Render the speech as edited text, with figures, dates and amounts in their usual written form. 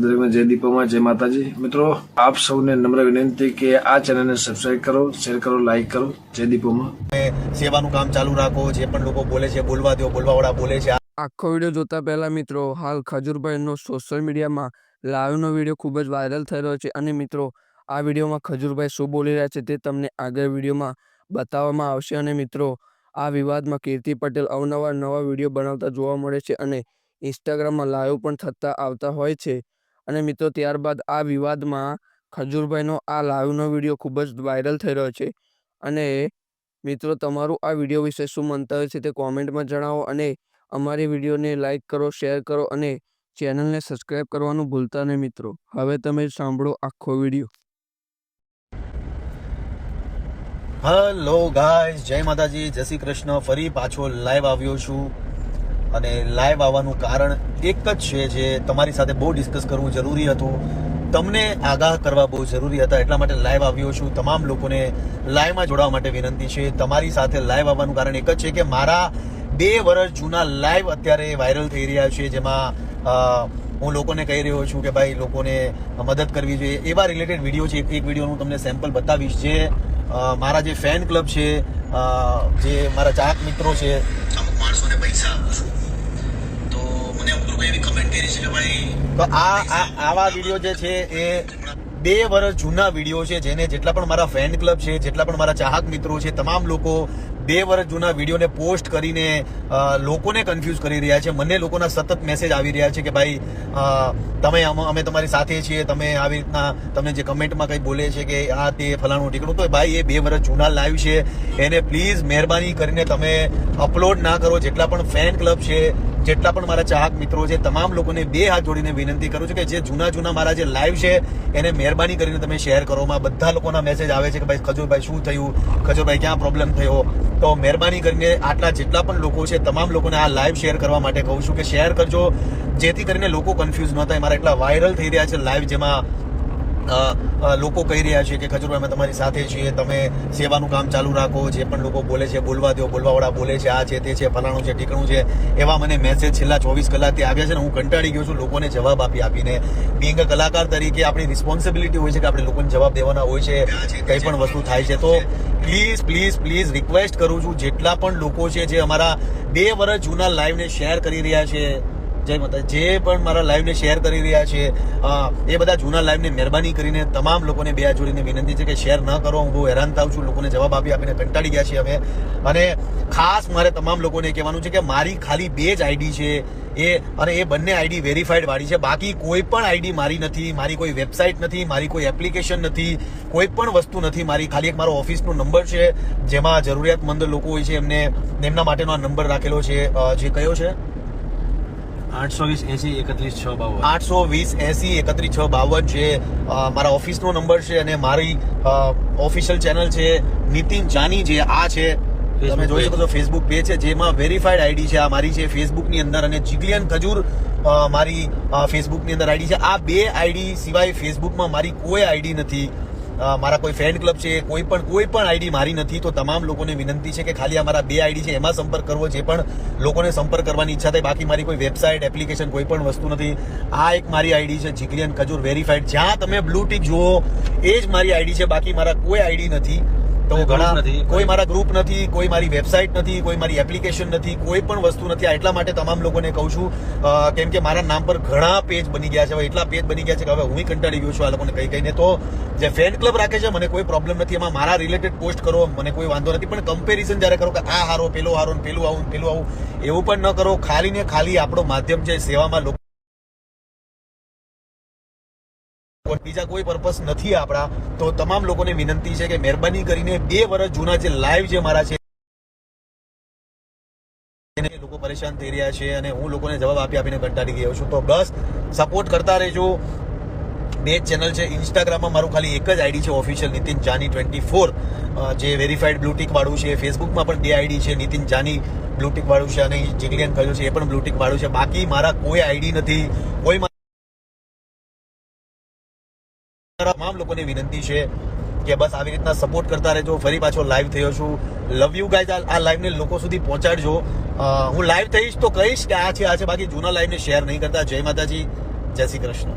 દરેકને જય દીપોમાં જય માતાજી। મિત્રો આપ સૌને નમ્ર વિનંતી કે આ ચેનલને સબસ્ક્રાઇબ કરો, શેર કરો, લાઈક કરો। જય દીપોમાં સેવાનું કામ ચાલુ રાખો। જે પણ લોકો બોલે છે બોલવા દો, બોલવાવાળા બોલે છે। આખો વિડીયો જોતા પહેલા મિત્રો હાલ ખજૂરભાઈનો સોશિયલ મીડિયામાં લાઈવનો વિડીયો ખૂબ જ વાયરલ થઈ રહ્યો છે અને મિત્રો આ વિડીયોમાં ખજૂરભાઈ શું બોલી રહ્યા છે તે તમને આગળ વિડીયોમાં બતાવવામાં આવશે। અને મિત્રો આ વિવાદમાં કીર્તિ પટેલ અવનવા નવા વિડીયો બનાવતા જોવા મળે છે અને ઇન્સ્ટાગ્રામમાં લાઈવ પણ થતા આવતા હોય છે। અને મિત્રો ત્યારબાદ આ વિવાદમાં ખજૂરભાઈનો આ લાઈવનો વિડીયો ખૂબ જ વાયરલ થઈ રહ્યો છે અને મિત્રો તમારું આ વિડીયો વિશે શું મંતવ્ય છે તે કોમેન્ટમાં જણાવો અને અમારી વિડીયોને લાઈક કરો, શેર કરો અને ચેનલને સબસ્ક્રાઇબ કરવાનું ભૂલતા નહીં મિત્રો। હવે તમે સાંભળો આખો વિડીયો। હેલો ગાઈઝ, જય માતાજી, જય શ્રી કૃષ્ણ। ફરી પાછો લાઈવ આવ્યો છું અને લાઈવ આવવાનું કારણ એક જ છે જે તમારી સાથે બહુ ડિસ્કસ કરવું જરૂરી હતું, તમને આગાહ કરવા બહુ જરૂરી હતા, એટલા માટે લાઈવ આવ્યો છું। તમામ લોકોને લાઈવમાં જોડાવા માટે વિનંતી છે। તમારી સાથે લાઈવ આવવાનું કારણ એક જ છે કે મારા 2 વર્ષ જૂના લાઈવ અત્યારે વાયરલ થઈ રહ્યા છે, જેમાં હું લોકોને કહી રહ્યો છું કે ભાઈ લોકોને મદદ કરવી જોઈએ। એવા રિલેટેડ વિડીયો છે। એક વિડીયો હું તમને સેમ્પલ બતાવીશ જે મારા જે ફેન ક્લબ છે, જે મારા ચાહક મિત્રો છે, અમુક માણસોને પૈસા આપું છું તો મને અમુક લોકો એવી કમેન્ટ કરી છે કે ભાઈ, તો આવા વિડીયો જે છે એ 2 વર્ષ જૂના વિડીયો છે, જેને જેટલા પણ મારા ફેન ક્લબ છે, જેટલા પણ મારા ચાહક મિત્રો છે, તમામ લોકો 2 વર્ષ જૂના વિડીયોને પોસ્ટ કરીને લોકોને કન્ફ્યુઝ કરી રહ્યા છે। મને લોકોના સતત મેસેજ આવી રહ્યા છે કે ભાઈ અમે તમારી સાથે છીએ, તમે આવી રીતના તમને જે કમેન્ટમાં કંઈ બોલે છે કે આ તે ફલાણું ઠીકણું, તો ભાઈ એ 2 વર્ષ જૂના લાઈવ છે, એને પ્લીઝ મહેરબાની કરીને તમે અપલોડ ના કરો। જેટલા પણ ફેન ક્લબ છે, જેટલા પણ મારા ચાહક મિત્રો છે, તમામ લોકોને 2 હાથ જોડીને વિનંતી કરું છું કે જે જૂના મારા જે લાઈવ છે એને મહેરબાની કરીને તમે શેર કરો। બધા લોકોના મેસેજ આવે છે કે ભાઈ ખજૂરભાઈ શું થયું, ખજૂરભાઈ ક્યાં પ્રોબ્લેમ થયો, તો મહેરબાની કરીને આટલા જેટલા પણ લોકો છે તમામ લોકોને આ લાઈવ શેર કરવા માટે કહું છું કે શેર કરજો, જેથી કરીને લોકો કન્ફ્યુઝ ન થાય। મારા એટલા વાયરલ થઈ રહ્યા છે લાઈવ, જેમાં લોકો કહી રહ્યા છે કે ખજૂરભાઈ અમે તમારી સાથે છીએ, તમે સેવાનું કામ ચાલુ રાખો। જે પણ લોકો બોલે છે બોલવા દો, બોલવાવાળા બોલે છે, આ છે તે છે, ફલાણું છે, ઠીકણું છે, એવા મને મેસેજ છેલ્લા 24 કલાકથી આવ્યા છે ને હું કંટાળી ગયો છું લોકોને જવાબ આપીને। બિંગ અ કલાકાર તરીકે આપણી રિસ્પોન્સિબિલિટી હોય છે કે આપણે લોકોને જવાબ દેવાના હોય છે કંઈ પણ વસ્તુ થાય છે। તો પ્લીઝ રિક્વેસ્ટ કરું છું, જેટલા પણ લોકો છે જે અમારા 2 વર્ષ જૂના લાઈવને શેર કરી રહ્યા છે, જય માતા, જે પણ મારા લાઈવને શેર કરી રહ્યા છે એ બધા જૂના લાઈવને મહેરબાની કરીને તમામ લોકોને 2 હાથ જોડીને વિનંતી છે કે શેર ન કરો। હું બહુ હેરાન થાઉં છું, લોકોને જવાબ આપીને કંટાળી ગયા છીએ અમે। અને ખાસ મારે તમામ લોકોને કહેવાનું છે કે મારી ખાલી 2 જ આઈડી છે અને એ બંને આઈડી વેરીફાઈડ વાળી છે, બાકી કોઈ પણ આઈડી મારી નથી, મારી કોઈ વેબસાઇટ નથી, મારી કોઈ એપ્લિકેશન નથી, કોઈ પણ વસ્તુ નથી મારી। ખાલી એક મારો ઓફિસનો નંબર છે, જેમાં જરૂરિયાતમંદ લોકો હોય છે એમના માટેનો આ નંબર રાખેલો છે, જે કયો છે 820-80-31-652 છે, મારા ઓફિસનો નંબર છે। અને મારી ઓફિશિયલ ચેનલ છે નીતિન જાની, જે આ છે તમે જોઈ શકો છો ફેસબુક પેજ છે, જેમાં વેરીફાઈડ આઈડી છે, આ મારી છે ફેસબુકની અંદર, અને જીગલિયન ખજૂર મારી ફેસબુકની અંદર આઈડી છે। આ 2 આઈડી સિવાય ફેસબુકમાં મારી કોઈ આઈડી નથી। મારા કોઈ ફેન ક્લબ છે, કોઈ પણ આઈડી મારી નથી। તો તમામ લોકોને વિનંતી છે કે ખાલી અમારા 2 આઈડી છે એમાં સંપર્ક કરવો, જે પણ લોકોને સંપર્ક કરવાની ઈચ્છા થાય। બાકી મારી કોઈ વેબસાઇટ, એપ્લિકેશન કોઈ પણ વસ્તુ નથી। આ એક મારી આઈડી છે જીગલિયન ખજૂર વેરીફાઈડ, જ્યાં તમે બ્લુ ટિક જુઓ એ જ મારી આઈડી છે, બાકી મારા કોઈ આઈડી નથી। તો ઘણા કોઈ મારા ગ્રુપ નથી, કોઈ મારી વેબસાઇટ નથી, કોઈ મારી એપ્લિકેશન નથી, કોઈ પણ વસ્તુ નથી। એટલા માટે તમામ લોકોને કહું છું, કેમ કે મારા નામ પર ઘણા પેજ બની ગયા છે, એટલા પેજ બની ગયા છે કે હવે હું કંટાળી ગયો છું આ લોકોને કહીને। તો જે ફેન ક્લબ રાખે છે મને કોઈ પ્રોબ્લેમ નથી, એમાં મારા રિલેટેડ પોસ્ટ કરો, મને કોઈ વાંધો નથી, પણ કમ્પેરિઝન જ્યારે કરો કે આ હારો, પેલો હારો, પેલું આવું, એવું પણ ન કરો। ખાલી ને ખાલી આપણો માધ્યમ છે સેવામાં, લોકો બીજા કોઈ પર્પસ નથી આપણા। તો તમામ લોકોને વિનંતી છે કે મહેરબાની કરીને 2 વર્ષ જૂના જે લાઈવ જે મારા છે લોકો પરેશાન થઈ રહ્યા છે અને હું લોકોને જવાબ આપીને કંટાળી ગયો છું। તો બસ સપોર્ટ કરતા રહેજો। 2 ચેનલ છે, ઇન્સ્ટાગ્રામમાં મારું ખાલી એક જ આઈડી છે ઓફિશિયલ નીતિન જાની 24, જે વેરીફાઈડ બ્લુટિક વાળું છે। ફેસબુકમાં પણ 2 આઈડી છે, નીતિન જાની બ્લુટિક વાળું છે અને જીગલિયન ખજૂર છે એ પણ બ્લુટિક વાળું છે। બાકી મારા કોઈ આઈડી નથી, કોઈ તમામ લોકોને વિનંતી છે કે બસ આવી રીતના સપોર્ટ કરતા રહેજો। ફરી પાછો લાઈવ થયો છું, લવ યુ ગાઈઝ। આ લાઈવને લોકો સુધી પહોંચાડજો। હું લાઈવ થઈશ તો કહીશ કે આ છે, બાકી જૂના લાઈવને શેર નહીં કરતા। જય માતાજી, જય શ્રી કૃષ્ણ।